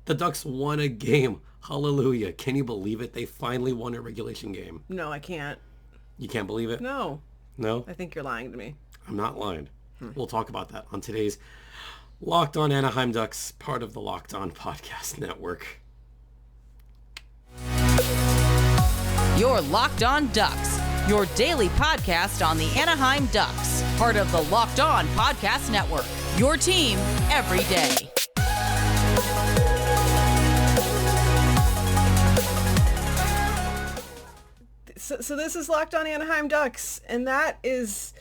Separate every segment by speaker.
Speaker 1: The Ducks won a game. Hallelujah. Can you believe it? They finally won a regulation game.
Speaker 2: No, I can't.
Speaker 1: You can't believe it?
Speaker 2: No.
Speaker 1: No?
Speaker 2: I think you're lying to me.
Speaker 1: I'm not lying. We'll talk about that on today's Locked On Anaheim Ducks, part of the Locked On Podcast Network.
Speaker 3: You're Locked On Ducks, your daily podcast on the Anaheim Ducks, part of the Locked On Podcast Network, your team every day.
Speaker 2: So this is Locked On Anaheim Ducks, and that is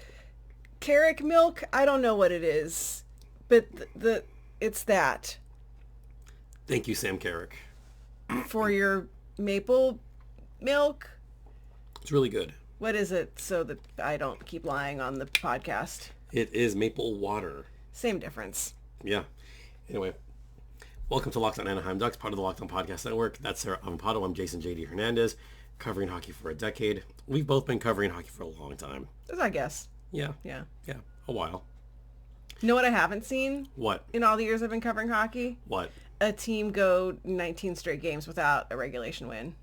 Speaker 2: Carrick milk. I don't know what it is, but it's that.
Speaker 1: Thank you, Sam Carrick.
Speaker 2: For your maple milk.
Speaker 1: It's really good.
Speaker 2: What is it so that I don't keep lying on the podcast?
Speaker 1: It is maple water.
Speaker 2: Same difference.
Speaker 1: Yeah. Anyway, welcome to Locked On Anaheim Ducks, part of the Locked On Podcast Network. That's Sarah Avampato. I'm Jason J.D. Hernandez, covering hockey for a decade. We've both been covering hockey for a long time.
Speaker 2: I guess.
Speaker 1: Yeah.
Speaker 2: Yeah.
Speaker 1: Yeah. A while.
Speaker 2: You know what I haven't seen?
Speaker 1: What?
Speaker 2: In all the years I've been covering hockey?
Speaker 1: What?
Speaker 2: A team go 19 straight games without a regulation win.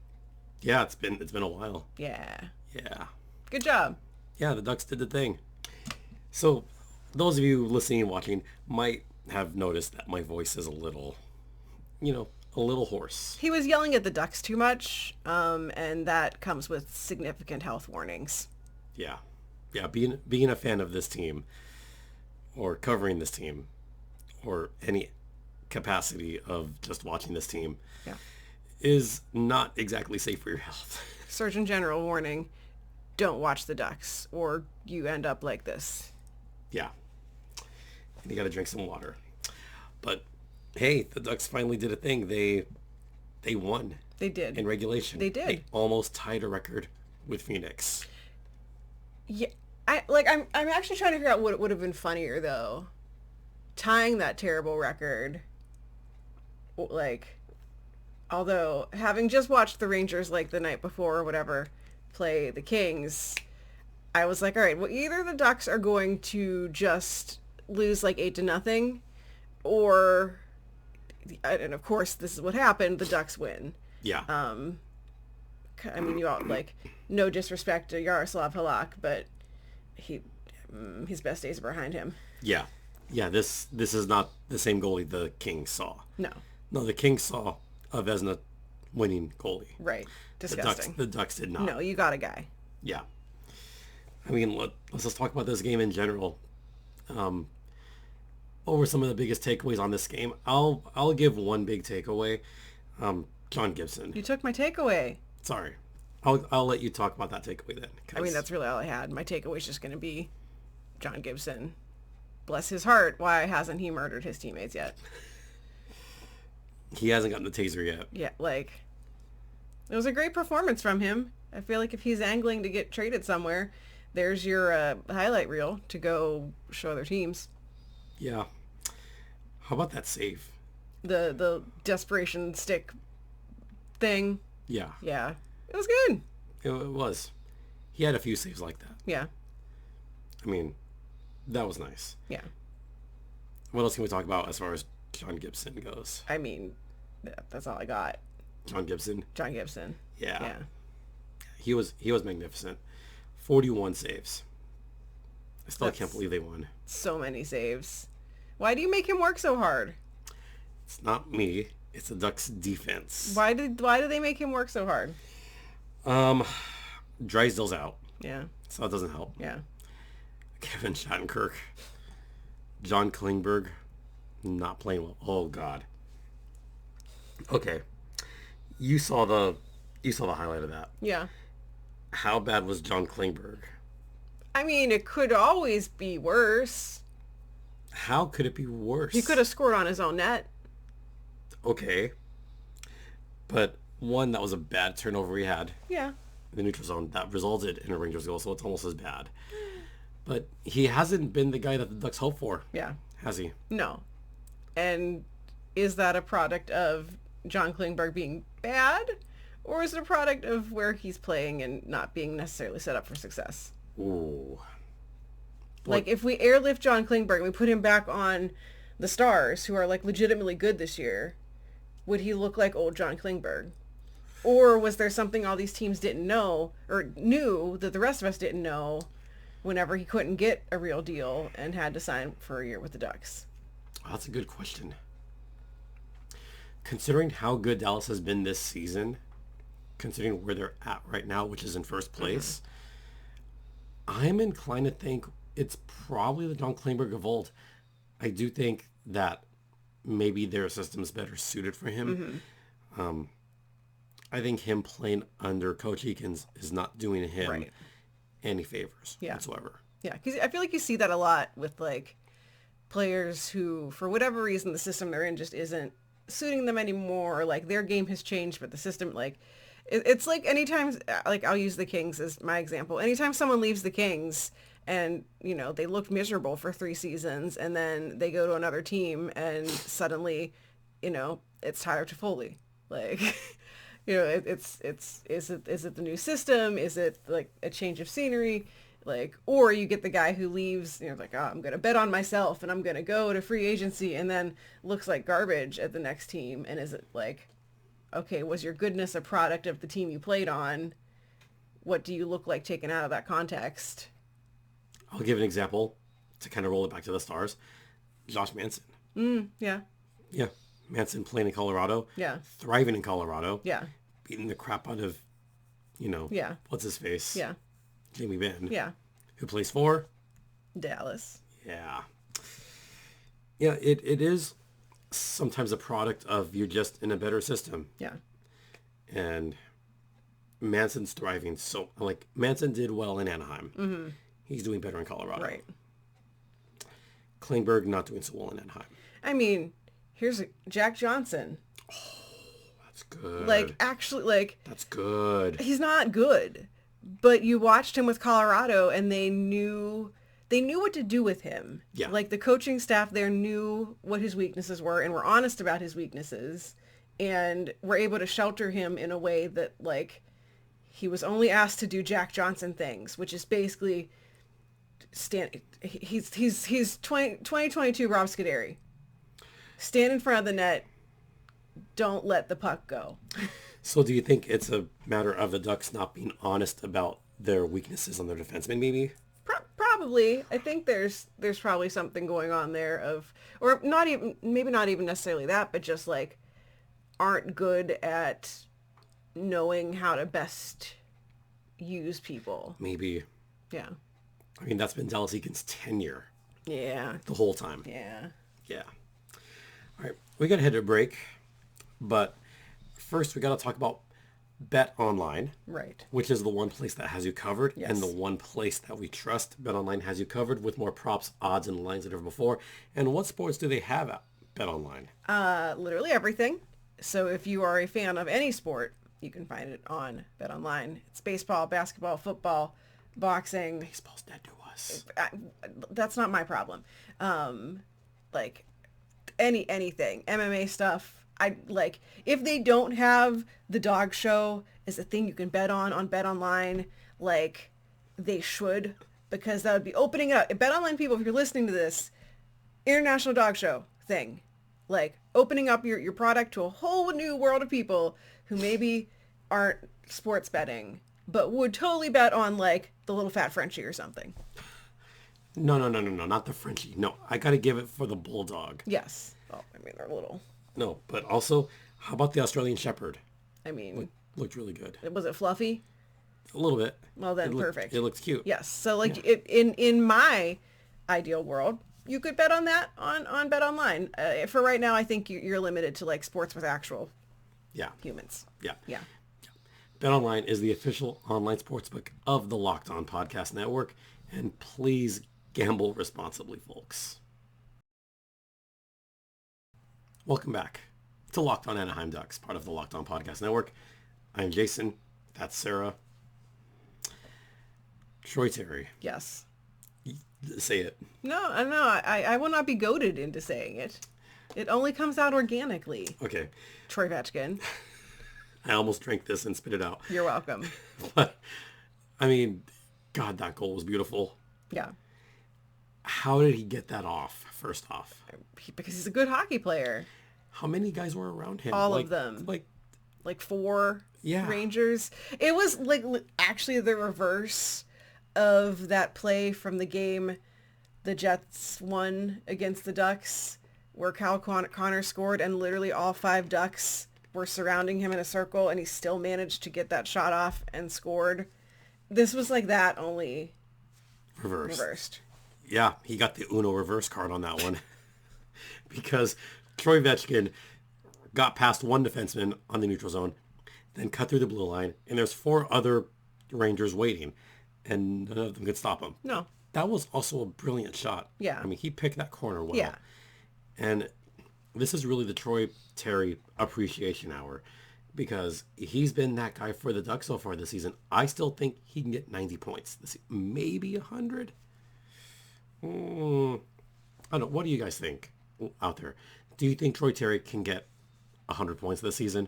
Speaker 1: Yeah, it's been a while.
Speaker 2: Yeah.
Speaker 1: Yeah.
Speaker 2: Good job.
Speaker 1: Yeah, the Ducks did the thing. So, those of you listening and watching might have noticed that my voice is a little hoarse.
Speaker 2: He was yelling at the Ducks too much, and that comes with significant health warnings.
Speaker 1: Yeah. Yeah, being a fan of this team, or covering this team, or any capacity of just watching this team, is not exactly safe for your health.
Speaker 2: Surgeon General warning, don't watch the Ducks, or you end up like this.
Speaker 1: Yeah. And you got to drink some water. But, hey, the Ducks finally did a thing. They won.
Speaker 2: They did.
Speaker 1: In regulation.
Speaker 2: They did.
Speaker 1: They almost tied a record with Phoenix.
Speaker 2: Yeah. I'm actually trying to figure out what would have been funnier, though. Tying that terrible record. Although, having just watched the Rangers, the night before or whatever, play the Kings, I was like, all right, well, either the Ducks are going to just lose 8-0, or, and of course, this is what happened, the Ducks win.
Speaker 1: Yeah.
Speaker 2: I mean, you all, no disrespect to Yaroslav Halak, but his best days are behind him.
Speaker 1: Yeah. Yeah, this is not the same goalie the Kings saw.
Speaker 2: No.
Speaker 1: No, the Kings saw a Vezina winning goalie.
Speaker 2: Right. Disgusting.
Speaker 1: The Ducks did not.
Speaker 2: No, you got a guy.
Speaker 1: Yeah. I mean, let's just talk about this game in general. Over some of the biggest takeaways on this game, I'll give one big takeaway. John Gibson.
Speaker 2: You took my takeaway.
Speaker 1: Sorry. I'll let you talk about that takeaway then.
Speaker 2: I mean, that's really all I had. My takeaway is just going to be John Gibson. Bless his heart. Why hasn't he murdered his teammates yet?
Speaker 1: He hasn't gotten the taser yet.
Speaker 2: Yeah, it was a great performance from him. I feel like if he's angling to get traded somewhere, there's your highlight reel to go show other teams.
Speaker 1: Yeah. How about that save?
Speaker 2: The desperation stick thing.
Speaker 1: Yeah.
Speaker 2: Yeah. It was good.
Speaker 1: It was. He had a few saves like that.
Speaker 2: Yeah.
Speaker 1: I mean, that was nice.
Speaker 2: Yeah.
Speaker 1: What else can we talk about as far as John Gibson goes?
Speaker 2: I mean, that's all I got.
Speaker 1: John Gibson?
Speaker 2: John Gibson.
Speaker 1: Yeah.
Speaker 2: Yeah.
Speaker 1: He was magnificent. 41 saves. I still can't believe they won.
Speaker 2: So many saves. Why do you make him work so hard?
Speaker 1: It's not me. It's the Ducks defense.
Speaker 2: Why do they make him work so hard?
Speaker 1: Drysdale's out.
Speaker 2: Yeah.
Speaker 1: So that doesn't help.
Speaker 2: Yeah.
Speaker 1: Kevin Shattenkirk. John Klingberg. Not playing well. Oh God. Okay. You saw the highlight of that.
Speaker 2: Yeah.
Speaker 1: How bad was John Klingberg?
Speaker 2: I mean, it could always be worse.
Speaker 1: How could it be worse?
Speaker 2: He could have scored on his own net.
Speaker 1: Okay. But one, that was a bad turnover he had.
Speaker 2: Yeah.
Speaker 1: In the neutral zone. That resulted in a Rangers goal, so it's almost as bad. But he hasn't been the guy that the Ducks hope for.
Speaker 2: Yeah.
Speaker 1: Has he?
Speaker 2: No. And is that a product of John Klingberg being bad? Or is it a product of where he's playing and not being necessarily set up for success?
Speaker 1: Ooh.
Speaker 2: If we airlift John Klingberg and we put him back on the Stars, who are legitimately good this year, would he look like old John Klingberg? Or was there something all these teams didn't know or knew that the rest of us didn't know whenever he couldn't get a real deal and had to sign for a year with the Ducks?
Speaker 1: Oh, that's a good question. Considering how good Dallas has been this season, considering where they're at right now, which is in first place, I'm inclined to think it's probably the John Klingberg of old. I do think that maybe their system's better suited for him. I think him playing under Coach Eakins is not doing him any favors whatsoever.
Speaker 2: Yeah, because I feel like you see that a lot with like players who, for whatever reason, the system they're in just isn't suiting them anymore. Or like their game has changed, but the system, like, it's like anytime, like I'll use the Kings as my example. Anytime someone leaves the Kings and, you know, they looked miserable for 3 seasons and then they go to another team and suddenly, you know, it's Tyler Toffoli. Like, you know, is it the new system? Is it like a change of scenery? Like, or you get the guy who leaves, you know, like, oh, I'm going to bet on myself and I'm going to go to free agency and then looks like garbage at the next team. And is it like, okay, was your goodness a product of the team you played on? What do you look like taken out of that context?
Speaker 1: I'll give an example to kind of roll it back to the Stars. Josh Manson.
Speaker 2: Yeah.
Speaker 1: Yeah. Manson playing in Colorado.
Speaker 2: Yeah.
Speaker 1: Thriving in Colorado.
Speaker 2: Yeah.
Speaker 1: Beating the crap out of, you know, what's his face?
Speaker 2: Yeah.
Speaker 1: Jamie Benn.
Speaker 2: Yeah.
Speaker 1: Who plays for?
Speaker 2: Dallas.
Speaker 1: Yeah. Yeah, it is sometimes a product of you're just in a better system.
Speaker 2: Yeah.
Speaker 1: And Manson's thriving. So, like, Manson did well in Anaheim. He's doing better in Colorado.
Speaker 2: Right.
Speaker 1: Klingberg not doing so well in Anaheim.
Speaker 2: I mean, here's Jack Johnson.
Speaker 1: Oh, that's good.
Speaker 2: Like, actually, like...
Speaker 1: That's good.
Speaker 2: He's not good. But you watched him with Colorado, and they knew what to do with him.
Speaker 1: Yeah.
Speaker 2: Like, the coaching staff there knew what his weaknesses were and were honest about his weaknesses and were able to shelter him in a way that, like, he was only asked to do Jack Johnson things, which is basically... He's 2022 Rob Scuderi. Stand in front of the net. Don't let the puck go.
Speaker 1: So do you think it's a matter of the Ducks not being honest about their weaknesses on their defensemen, maybe?
Speaker 2: Probably. I think there's probably something going on there of, or not even, maybe not even necessarily that, but just like aren't good at knowing how to best use people.
Speaker 1: Maybe.
Speaker 2: Yeah.
Speaker 1: I mean, that's been Dallas Eakins' tenure.
Speaker 2: Yeah.
Speaker 1: The whole time.
Speaker 2: Yeah.
Speaker 1: Yeah. All right. We got to hit a break, but first we got to talk about Bet Online.
Speaker 2: Right.
Speaker 1: Which is the one place that has you covered,
Speaker 2: yes,
Speaker 1: and the one place that we trust. Bet Online has you covered with more props, odds, and lines than ever before. And what sports do they have at Bet Online?
Speaker 2: Literally everything. So if you are a fan of any sport, you can find it on Bet Online. It's baseball, basketball, football, boxing.
Speaker 1: Baseball's dead to us.
Speaker 2: That's not my problem. Like anything, MMA stuff. I like if they don't have the dog show as a thing you can bet on Bet Online, like they should, because that would be opening up. Bet Online people, if you're listening to this, international dog show thing, like opening up your product to a whole new world of people who maybe aren't sports betting, but would totally bet on like the little fat Frenchie or something.
Speaker 1: No, not the Frenchie. No, I got to give it for the Bulldog.
Speaker 2: Yes. Oh, I mean, they're little.
Speaker 1: No, but also, how about the Australian Shepherd?
Speaker 2: I mean...
Speaker 1: Looked really good.
Speaker 2: Was it fluffy?
Speaker 1: A little bit.
Speaker 2: Well, then perfect.
Speaker 1: It looked cute.
Speaker 2: Yes. So, like, in my ideal world, you could bet on that on Bet Online. For right now, I think you're limited to, like, sports with actual humans.
Speaker 1: Yeah.
Speaker 2: Yeah.
Speaker 1: Bet Online is the official online sportsbook of the Locked On Podcast Network. And please gamble responsibly, folks. Welcome back to Locked On Anaheim Ducks, part of the Locked On Podcast Network. I'm Jason. That's Sarah. Troy Terry.
Speaker 2: Yes.
Speaker 1: Say it.
Speaker 2: No, I will not be goaded into saying it. It only comes out organically.
Speaker 1: Okay.
Speaker 2: Troy Vatchkin.
Speaker 1: I almost drank this and spit it out.
Speaker 2: You're welcome.
Speaker 1: But, I mean, God, that goal was beautiful.
Speaker 2: Yeah.
Speaker 1: How did he get that off, first off?
Speaker 2: Because he's a good hockey player.
Speaker 1: how many guys were around him?
Speaker 2: All of them. Like 4 Rangers. It was like actually the reverse of that play from the game the Jets won against the Ducks, where Kyle Connor scored and literally all 5 Ducks were surrounding him in a circle and he still managed to get that shot off and scored. This was like that, only reversed.
Speaker 1: Yeah, he got the Uno reverse card on that one. Because Troy Vetchkin got past one defenseman on the neutral zone, then cut through the blue line, and there's 4 other Rangers waiting, and none of them could stop him.
Speaker 2: No.
Speaker 1: That was also a brilliant shot.
Speaker 2: Yeah.
Speaker 1: I mean, he picked that corner well.
Speaker 2: Yeah.
Speaker 1: And this is really the Troy Terry appreciation hour, because he's been that guy for the Ducks so far this season. I still think he can get 90 points. Maybe 100. I don't know. What do you guys think out there? Do you think Troy Terry can get 100 points this season?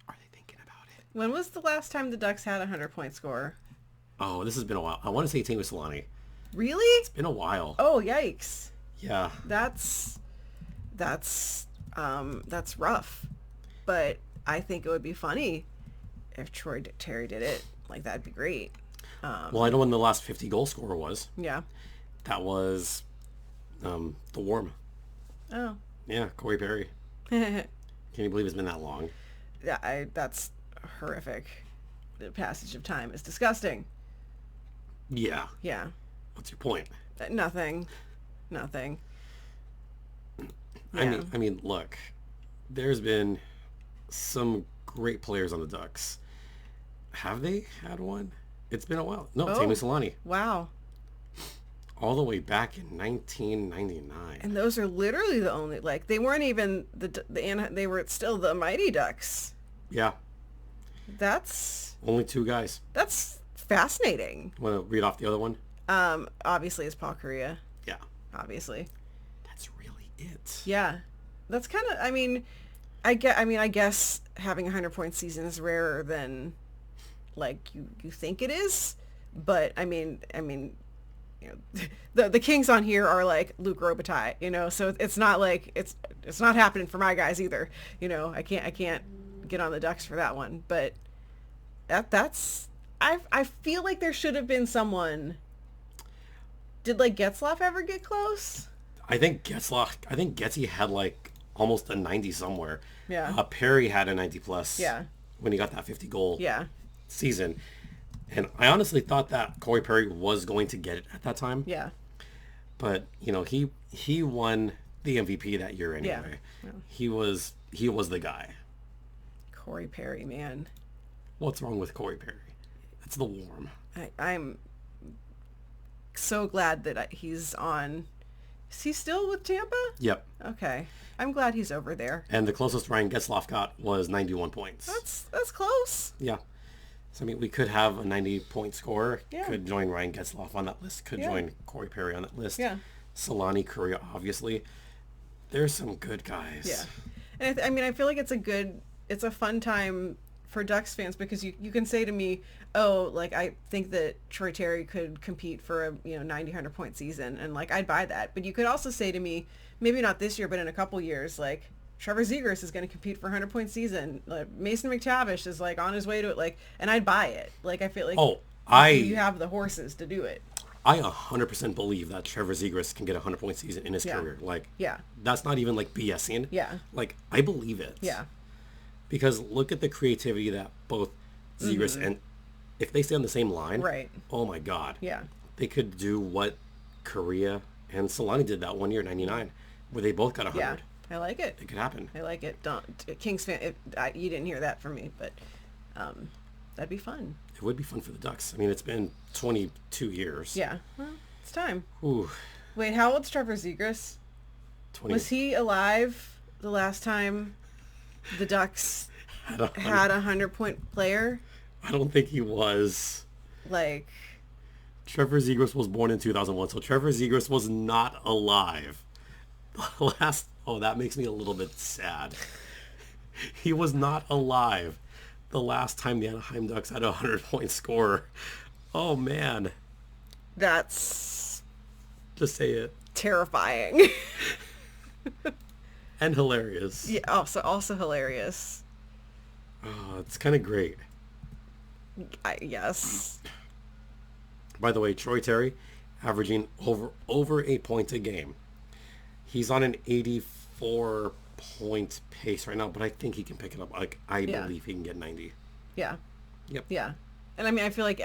Speaker 1: Are they thinking about it?
Speaker 2: When was the last time the Ducks had a 100-point score?
Speaker 1: Oh, this has been a while. I want to say Teemu Solani.
Speaker 2: Really?
Speaker 1: It's been a while.
Speaker 2: Oh, yikes.
Speaker 1: Yeah.
Speaker 2: That's rough. But I think it would be funny if Troy Terry did it. Like, that'd be great.
Speaker 1: Well, I know when the last 50 goal scorer was.
Speaker 2: Yeah.
Speaker 1: That was the Worm.
Speaker 2: Oh.
Speaker 1: Yeah, Corey Perry. Can you believe it's been that long?
Speaker 2: Yeah, that's horrific. The passage of time is disgusting.
Speaker 1: Yeah.
Speaker 2: Yeah.
Speaker 1: What's your point?
Speaker 2: Nothing. Yeah.
Speaker 1: I mean, look, there's been some great players on the Ducks. Have they had one? It's been a while. No, Teemu Solani.
Speaker 2: Wow.
Speaker 1: All the way back in 1999.
Speaker 2: And those are literally the only, like, they weren't even they were still the Mighty Ducks.
Speaker 1: Yeah.
Speaker 2: That's
Speaker 1: only 2 guys.
Speaker 2: That's fascinating.
Speaker 1: Want to read off the other one?
Speaker 2: Obviously it's Paul Kariya.
Speaker 1: Yeah.
Speaker 2: Obviously.
Speaker 1: That's really it.
Speaker 2: Yeah. That's kind of, I guess having a 100-point season is rarer than like you think it is, but I mean, you know, the Kings on here are like Luc Robitaille, so it's not like it's not happening for my guys either. I can't get on the Ducks for that one, but that's I feel like there should have been someone. Did like Getzlaf ever get close?
Speaker 1: I think Getzey had like almost a 90 somewhere.
Speaker 2: Yeah.
Speaker 1: Perry had a 90 plus.
Speaker 2: Yeah. When
Speaker 1: he got that 50 goal.
Speaker 2: Yeah.
Speaker 1: Season. And I honestly thought that Corey Perry was going to get it at that time.
Speaker 2: Yeah.
Speaker 1: But, he won the MVP that year anyway. Yeah. He was the guy.
Speaker 2: Corey Perry, man.
Speaker 1: What's wrong with Corey Perry? It's the Worm.
Speaker 2: I'm so glad that he's on. Is he still with Tampa?
Speaker 1: Yep.
Speaker 2: Okay. I'm glad he's over there.
Speaker 1: And the closest Ryan Getzlaf got was 91 points.
Speaker 2: That's close.
Speaker 1: Yeah. So, we could have a 90-point scorer.
Speaker 2: Yeah.
Speaker 1: Could join Ryan Getzlaf on that list. Could join Corey Perry on that list.
Speaker 2: Yeah.
Speaker 1: Solani, Kariya, obviously. There's some good guys.
Speaker 2: Yeah. And I feel like it's a fun time for Ducks fans, because you can say to me, oh, like, I think that Troy Terry could compete for a 90-100 point season, and like I'd buy that. But you could also say to me, maybe not this year, but in a couple years, like Trevor Zegras is going to compete for a 100-point season. Like Mason McTavish is like on his way to it, like, and I'd buy it. Like, I feel like you have the horses to do it.
Speaker 1: I 100% believe that Trevor Zegras can get a 100-point season in his career. Like, that's not even like BSing.
Speaker 2: Yeah.
Speaker 1: Like, I believe it.
Speaker 2: Yeah.
Speaker 1: Because look at the creativity that both Zegras and if they stay on the same line,
Speaker 2: right? Oh
Speaker 1: my God.
Speaker 2: Yeah.
Speaker 1: They could do what Kariya and Solani did that one year, 99, where they both got 100.
Speaker 2: Yeah. I like it.
Speaker 1: It could happen.
Speaker 2: I like it. Kings fan, you didn't hear that from me, but that'd be fun.
Speaker 1: It would be fun for the Ducks. It's been 22 years.
Speaker 2: Yeah. Well, it's time.
Speaker 1: Ooh.
Speaker 2: Wait, how old's Trevor Zegras?
Speaker 1: 20.
Speaker 2: Was he alive the last time the Ducks had a 100-point player?
Speaker 1: I don't think he was.
Speaker 2: Like,
Speaker 1: Trevor Zegras was born in 2001, so Trevor Zegras was not alive. That makes me a little bit sad. He was not alive the last time the Anaheim Ducks had a 100-point scorer. Oh, man.
Speaker 2: That's...
Speaker 1: Just say it.
Speaker 2: Terrifying.
Speaker 1: And hilarious.
Speaker 2: Yeah, also hilarious.
Speaker 1: Oh, it's kind of great.
Speaker 2: Yes.
Speaker 1: By the way, Troy Terry averaging over 8 points a game. He's on an 84-point pace right now, but I think he can pick it up. Like, I believe he can get 90.
Speaker 2: Yeah.
Speaker 1: Yep.
Speaker 2: Yeah. And I mean, I feel like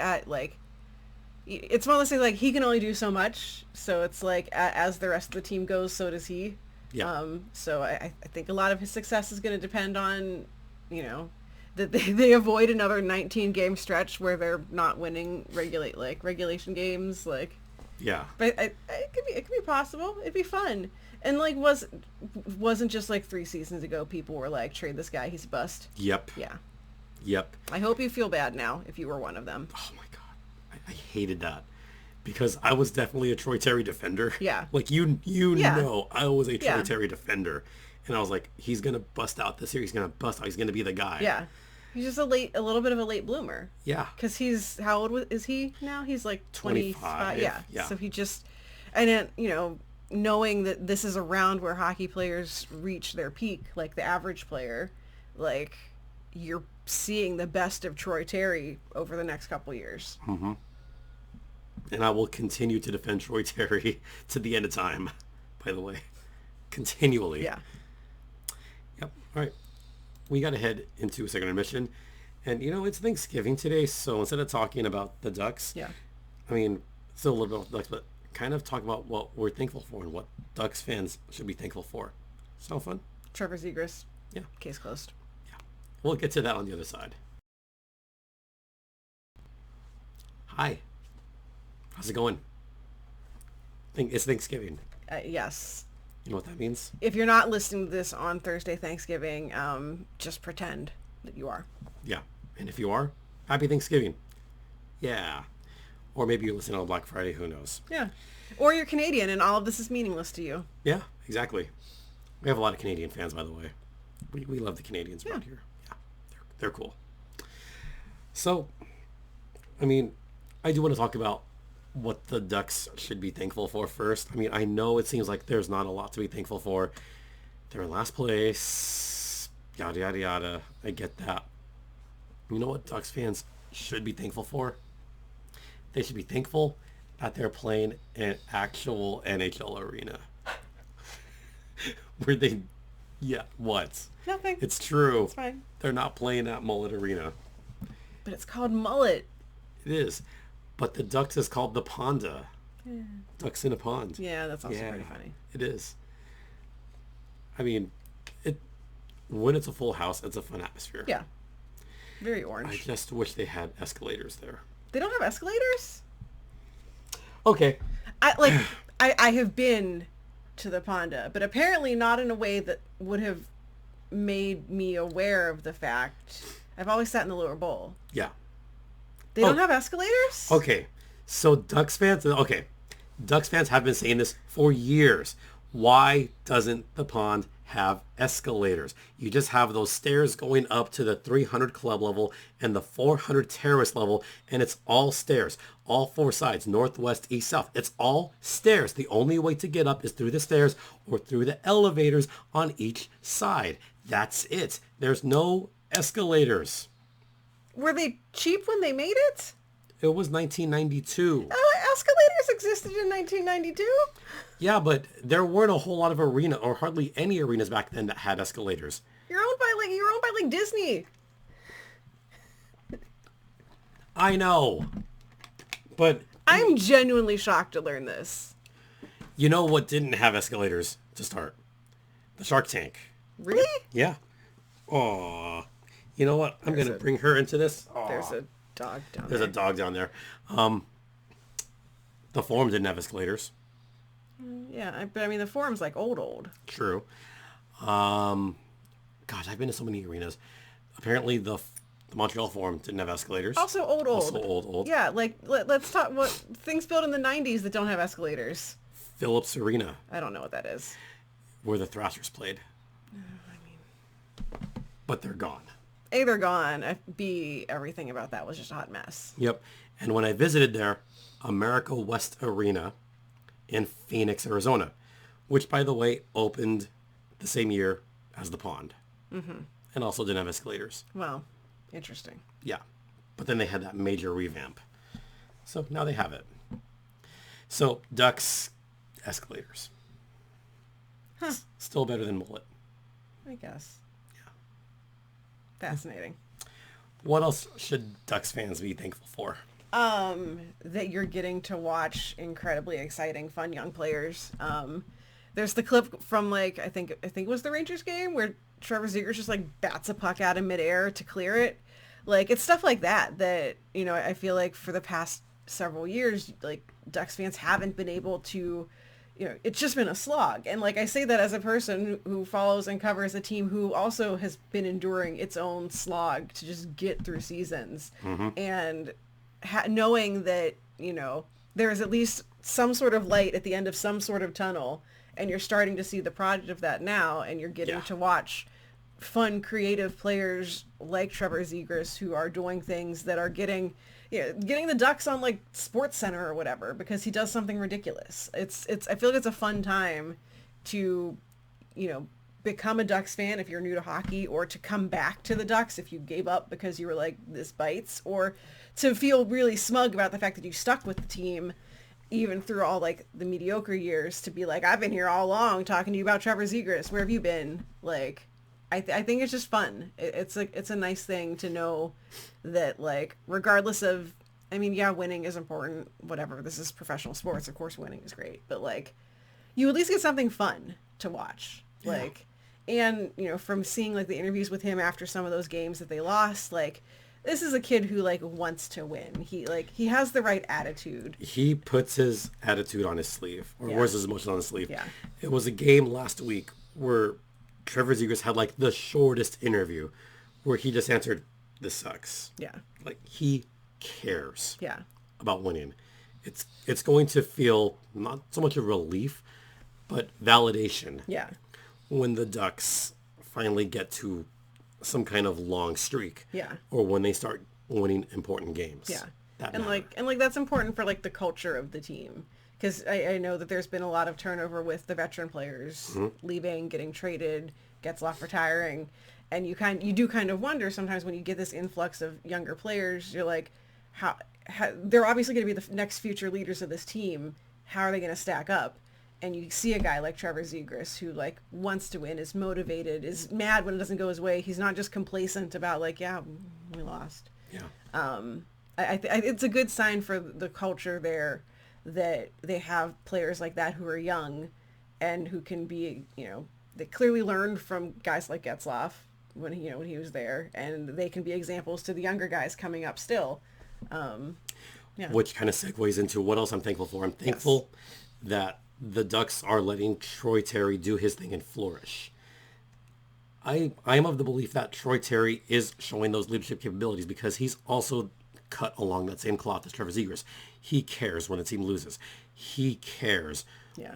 Speaker 2: it's one of those things, like, he can only do so much. So it's like, as the rest of the team goes, so does he.
Speaker 1: Yeah.
Speaker 2: So I think a lot of his success is going to depend on, that they avoid another 19-game stretch where they're not winning regulation games. Like,
Speaker 1: yeah.
Speaker 2: But it could be possible. It'd be fun. And like, wasn't just like 3 seasons ago people were like, trade this guy, he's a bust.
Speaker 1: Yep.
Speaker 2: Yeah.
Speaker 1: Yep.
Speaker 2: I hope you feel bad now if you were one of them.
Speaker 1: Oh my God. I hated that. Because I was definitely a Troy Terry defender.
Speaker 2: Yeah.
Speaker 1: Like, you know, I was a Troy
Speaker 2: Yeah.
Speaker 1: Terry defender. And I was like, he's going to bust out this year. He's going to bust out. He's going to be the guy.
Speaker 2: Yeah. He's just a little bit of a late bloomer.
Speaker 1: Yeah.
Speaker 2: Because how old is he now? He's like 25. Yeah.
Speaker 1: Yeah.
Speaker 2: So he just, and then, knowing that this is a round where hockey players reach their peak, like the average player, like, you're seeing the best of Troy Terry over the next couple years.
Speaker 1: Mm-hmm. And I will continue to defend Troy Terry to the end of time, by the way. Continually.
Speaker 2: Yeah.
Speaker 1: Yep. All right. We got to head into a second intermission. And, it's Thanksgiving today, so instead of talking about the Ducks,
Speaker 2: Yeah.
Speaker 1: I mean, still a little bit about the Ducks, but kind of talk about what we're thankful for and what Ducks fans should be thankful for. Sound fun?
Speaker 2: Trevor Zegras.
Speaker 1: Yeah.
Speaker 2: Case closed.
Speaker 1: Yeah. We'll get to that on the other side. Hi. How's it going? It's Thanksgiving.
Speaker 2: Yes.
Speaker 1: You know what that means?
Speaker 2: If you're not listening to this on Thursday, Thanksgiving, just pretend that you are.
Speaker 1: Yeah. And if you are, happy Thanksgiving. Yeah. Or maybe you're listening on Black Friday, who knows?
Speaker 2: Yeah. Or you're Canadian and all of this is meaningless to you.
Speaker 1: Yeah, exactly. We have a lot of Canadian fans, by the way. We love the Canadians around here. Yeah, they're cool. So, I mean, I do want to talk about what the Ducks should be thankful for first. I mean, I know it seems like there's not a lot to be thankful for. They're in last place, yada, yada, yada. I get that. You know what Ducks fans should be thankful for? They should be thankful that they're playing an actual NHL arena. Where they... Yeah, what?
Speaker 2: Nothing.
Speaker 1: It's true.
Speaker 2: It's fine.
Speaker 1: They're not playing at Mullet Arena.
Speaker 2: But it's called Mullet.
Speaker 1: It is. But the Ducks is called the Ponda. Yeah. Ducks in a pond.
Speaker 2: Yeah, that's also pretty funny.
Speaker 1: It is. I mean, when it's a full house, it's a fun atmosphere.
Speaker 2: Yeah. Very orange.
Speaker 1: I just wish they had escalators there.
Speaker 2: They don't have escalators?
Speaker 1: Okay.
Speaker 2: I have been to the Ponda, but apparently not in a way that would have made me aware of the fact. I've always sat in the lower bowl.
Speaker 1: Yeah.
Speaker 2: They don't have escalators?
Speaker 1: Okay. So Ducks fans have been saying this for years. Why doesn't the pond have escalators? You just have those stairs going up to the 300 club level and the 400 terrace level, and it's all stairs. All 4 sides, northwest, east, south. It's all stairs. The only way to get up is through the stairs or through the elevators on each side. That's it. There's no escalators.
Speaker 2: Were they cheap when they made it?
Speaker 1: It was 1992.
Speaker 2: Escalators existed in 1992?
Speaker 1: Yeah, but there weren't a whole lot of arena or hardly any arenas back then that had escalators.
Speaker 2: You're owned by Disney.
Speaker 1: I know. But
Speaker 2: I'm genuinely shocked to learn this.
Speaker 1: you know what didn't have escalators to start? The Shark Tank.
Speaker 2: Really?
Speaker 1: Yeah. Aw. You know what? I'm going to bring her into this. Aw.
Speaker 2: There's a dog down
Speaker 1: There's
Speaker 2: there.
Speaker 1: a dog down there. The Forum didn't have escalators.
Speaker 2: Yeah, but I mean, the Forum's like old.
Speaker 1: True. God, I've been to so many arenas. Apparently, the Montreal Forum didn't have escalators.
Speaker 2: Also old.
Speaker 1: Also old.
Speaker 2: Yeah, like, let's talk what things built in the 90s that don't have escalators.
Speaker 1: Phillips Arena,
Speaker 2: I don't know what that is.
Speaker 1: where the Thrashers played. But they're gone.
Speaker 2: A, they're gone. B, everything about that was just a hot mess.
Speaker 1: Yep. And when I visited there, America West Arena in Phoenix, Arizona, which, by the way, opened the same year as the pond. Mm-hmm. And also didn't have escalators.
Speaker 2: Well, interesting.
Speaker 1: Yeah. But then they had that major revamp. So now they have it. So ducks, escalators.
Speaker 2: Huh.
Speaker 1: Still better than mullet.
Speaker 2: I guess.
Speaker 1: Yeah.
Speaker 2: Fascinating.
Speaker 1: What else should Ducks fans be thankful for?
Speaker 2: That you're getting to watch incredibly exciting, fun young players. There's the clip from I think it was the Rangers game where Trevor Zegras just bats a puck out in midair to clear it. It's stuff like that, I feel like for the past several years, Ducks fans haven't been able to, it's just been a slog. And I say that as a person who follows and covers a team who also has been enduring its own slog to just get through seasons. Mm-hmm. And knowing that, there is at least some sort of light at the end of some sort of tunnel, and you're starting to see the product of that now, and you're getting to watch fun, creative players like Trevor Zegras who are doing things that are getting the Ducks on Sports Center or whatever because he does something ridiculous. It's I feel like it's a fun time to, become a Ducks fan if you're new to hockey, or to come back to the Ducks if you gave up because you were this bites, or to feel really smug about the fact that you stuck with the team even through all the mediocre years, to be I've been here all along talking to you about Trevor Zegras. Where have you been? I think it's just fun. It's a nice thing to know that regardless of, winning is important, whatever. This is professional sports. Of course, winning is great, but you at least get something fun to watch.
Speaker 1: Yeah.
Speaker 2: And from seeing the interviews with him after some of those games that they lost, this is a kid who wants to win. He has the right attitude.
Speaker 1: He puts his attitude on his sleeve, or wears his emotions on his sleeve.
Speaker 2: Yeah.
Speaker 1: It was a game last week where Trevor Zegras had the shortest interview where he just answered, "This sucks."
Speaker 2: Yeah.
Speaker 1: He cares.
Speaker 2: Yeah.
Speaker 1: About winning. It's going to feel not so much a relief, but validation.
Speaker 2: Yeah.
Speaker 1: When the Ducks finally get to some kind of long streak.
Speaker 2: Yeah.
Speaker 1: Or when they start winning important games.
Speaker 2: Yeah.
Speaker 1: That
Speaker 2: and
Speaker 1: matter.
Speaker 2: that's important for the culture of the team. Because I know that there's been a lot of turnover with the veteran players leaving, getting traded, Getzlaf retiring. And you do kind of wonder sometimes when you get this influx of younger players, you're how they're obviously going to be the next future leaders of this team. How are they going to stack up? And you see a guy like Trevor Zegras who wants to win, is motivated, is mad when it doesn't go his way. He's not just complacent about we lost.
Speaker 1: Yeah.
Speaker 2: It's a good sign for the culture there that they have players like that who are young and who can be, they clearly learned from guys like Getzlaf when he was there, and they can be examples to the younger guys coming up still. Yeah.
Speaker 1: Which kind of segues into what else I'm thankful for. I'm thankful that the Ducks are letting Troy Terry do his thing and flourish. I am of the belief that Troy Terry is showing those leadership capabilities because he's also cut along that same cloth as Trevor Zegras. He cares when the team loses. He cares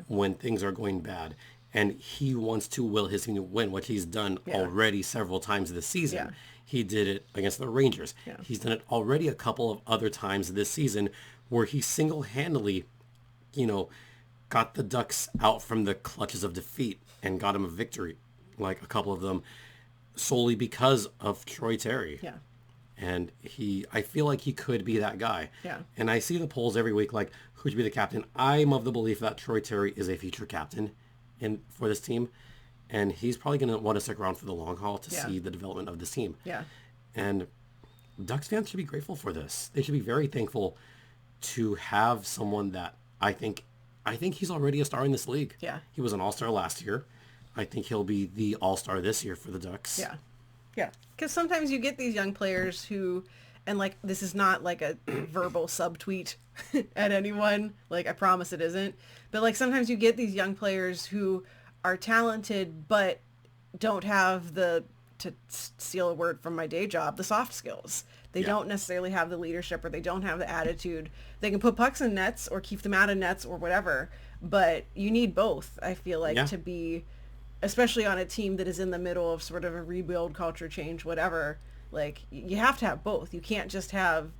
Speaker 1: when things are going bad. And he wants to will his team to win, which he's done already several times this season.
Speaker 2: Yeah.
Speaker 1: He did it against the Rangers.
Speaker 2: Yeah.
Speaker 1: He's done it already a couple of other times this season where he single-handedly, got the Ducks out from the clutches of defeat and got him a victory, a couple of them, solely because of Troy Terry.
Speaker 2: Yeah.
Speaker 1: And I feel like he could be that guy.
Speaker 2: Yeah.
Speaker 1: And I see the polls every week, who should be the captain. I'm of the belief that Troy Terry is a future captain for this team. And he's probably going to want to stick around for the long haul to see the development of this team.
Speaker 2: Yeah.
Speaker 1: And Ducks fans should be grateful for this. They should be very thankful to have someone that I think he's already a star in this league.
Speaker 2: Yeah.
Speaker 1: He was an all-star last year. I think he'll be the all-star this year for the Ducks.
Speaker 2: Yeah. Yeah. Because sometimes you get these young players who, and this is not a verbal subtweet at anyone. I promise it isn't. But sometimes you get these young players who are talented but don't have to steal a word from my day job, the soft skills. They don't necessarily have the leadership, or they don't have the attitude. They can put pucks in nets or keep them out of nets or whatever, but you need both, I feel to be, especially on a team that is in the middle of sort of a rebuild, culture change, whatever. You have to have both. You can't just have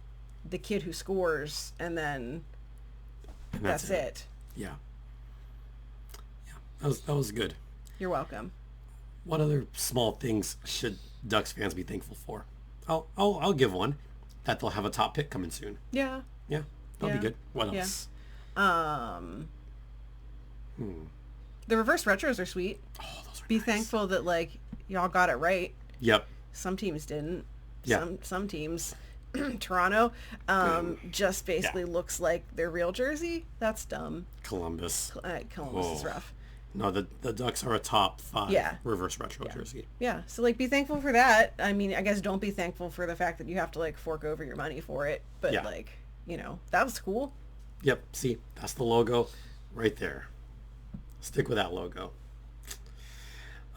Speaker 2: the kid who scores and then that's it.
Speaker 1: Yeah. Yeah. That was good.
Speaker 2: You're welcome.
Speaker 1: What other small things should Ducks fans be thankful for? I'll give one. That they'll have a top pick coming soon.
Speaker 2: Yeah.
Speaker 1: Yeah, that'll be good. What
Speaker 2: Yeah.
Speaker 1: else?
Speaker 2: The reverse retros are sweet.
Speaker 1: Oh, those are
Speaker 2: Be
Speaker 1: nice.
Speaker 2: thankful that like y'all got it right.
Speaker 1: Yep.
Speaker 2: Some teams didn't.
Speaker 1: Yeah.
Speaker 2: Some teams, Toronto, just basically looks like their real jersey. That's dumb.
Speaker 1: Columbus.
Speaker 2: Columbus is rough.
Speaker 1: No, the Ducks are a top 5
Speaker 2: Yeah.
Speaker 1: reverse retro jersey.
Speaker 2: Yeah, so like be thankful for that. I mean, I guess don't be thankful for the fact that you have to like fork over your money for it. But
Speaker 1: Yeah.
Speaker 2: like, you know, that was cool.
Speaker 1: Yep. See, that's the logo right there. Stick with that logo.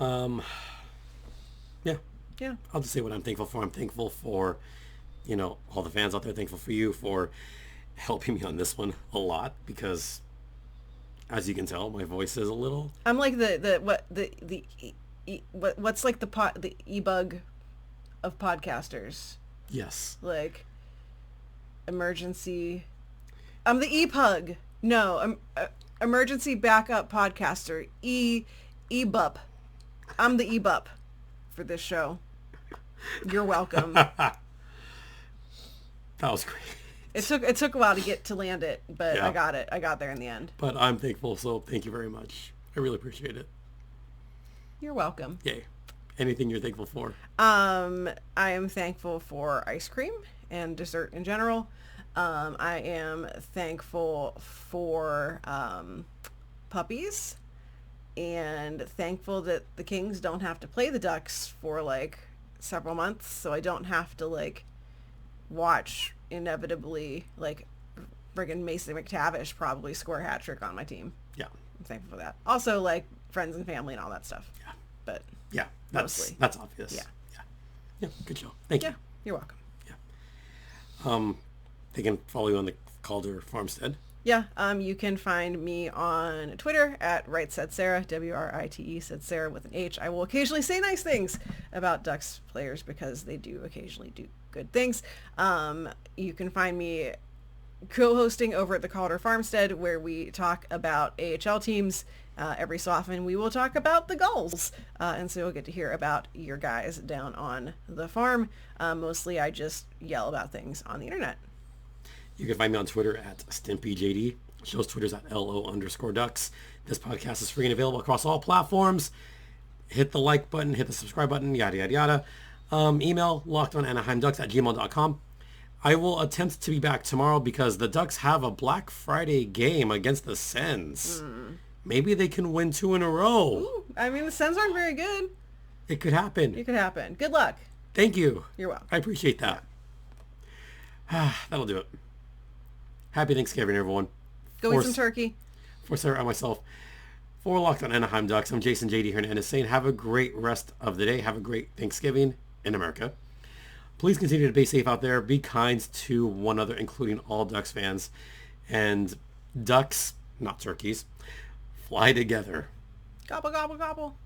Speaker 1: Yeah.
Speaker 2: Yeah.
Speaker 1: I'll just say what I'm thankful for. I'm thankful for, all the fans out there. Thankful for you for helping me on this one a lot because, as you can tell, my voice is a little.
Speaker 2: I'm like what's like the e-bug of podcasters.
Speaker 1: Yes.
Speaker 2: Like emergency. I'm the e-pug. No, emergency backup podcaster. E-bup. I'm the e-bup for this show. You're welcome.
Speaker 1: That was great.
Speaker 2: It took a while to land it, but
Speaker 1: Yeah.
Speaker 2: I got it. I got there in the end.
Speaker 1: But I'm thankful, so thank you very much. I really appreciate it.
Speaker 2: You're welcome.
Speaker 1: Yay. Anything you're thankful for?
Speaker 2: I am thankful for ice cream and dessert in general. I am thankful for puppies and thankful that the Kings don't have to play the Ducks for like several months, so I don't have to like watch inevitably like friggin' Mason McTavish probably score a hat trick on my team.
Speaker 1: Yeah.
Speaker 2: I'm thankful for that. Also like friends and family and all that stuff.
Speaker 1: Yeah.
Speaker 2: But
Speaker 1: Yeah.
Speaker 2: Mostly.
Speaker 1: That's obvious.
Speaker 2: Yeah.
Speaker 1: Yeah. Yeah. Good show. Thank
Speaker 2: yeah,
Speaker 1: you.
Speaker 2: you're welcome.
Speaker 1: They can follow you on the Calder Farmstead.
Speaker 2: Yeah, you can find me on Twitter at Right Said Sarah, W-R-I-T-E said Sarah with an H. I will occasionally say nice things about Ducks players because they do occasionally do good things. You can find me co-hosting over at the Calder Farmstead where we talk about AHL teams. Every so often we will talk about the Gulls. And so you'll get to hear about your guys down on the farm. Mostly I just yell about things on the internet.
Speaker 1: You can find me on Twitter at StimpyJD. Show's Twitter's at LO_Ducks. This podcast is free and available across all platforms. Hit the like button, hit the subscribe button, yada, yada, yada. Email lockedonanaheimducks@gmail.com. I will attempt to be back tomorrow because the Ducks have a Black Friday game against the Sens. Maybe they can win 2 in a row.
Speaker 2: Ooh, I mean, the Sens aren't very good.
Speaker 1: It could happen.
Speaker 2: It could happen. Good luck.
Speaker 1: Thank you.
Speaker 2: You're welcome.
Speaker 1: I appreciate that. That'll do it. Happy Thanksgiving, everyone.
Speaker 2: Go eat some turkey.
Speaker 1: For Sarah and myself, for Locked on Anaheim Ducks, I'm Jason J.D. Hernandez saying have a great rest of the day. Have a great Thanksgiving in America. Please continue to be safe out there. Be kind to one another, including all Ducks fans. And ducks, not turkeys, fly together.
Speaker 2: Gobble, gobble, gobble.